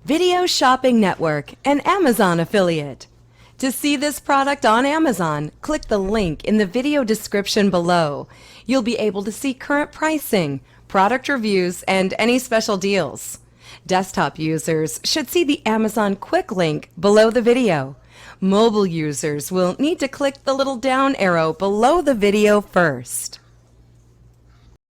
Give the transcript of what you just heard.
Video Shopping Network, an Amazon affiliate. To see this product on Amazon, click the link in the video description below. You'll be able to see current pricing, product reviews, and any special deals. Desktop users should see the Amazon quick link below the video. Mobile users will need to click the little down arrow below the video first.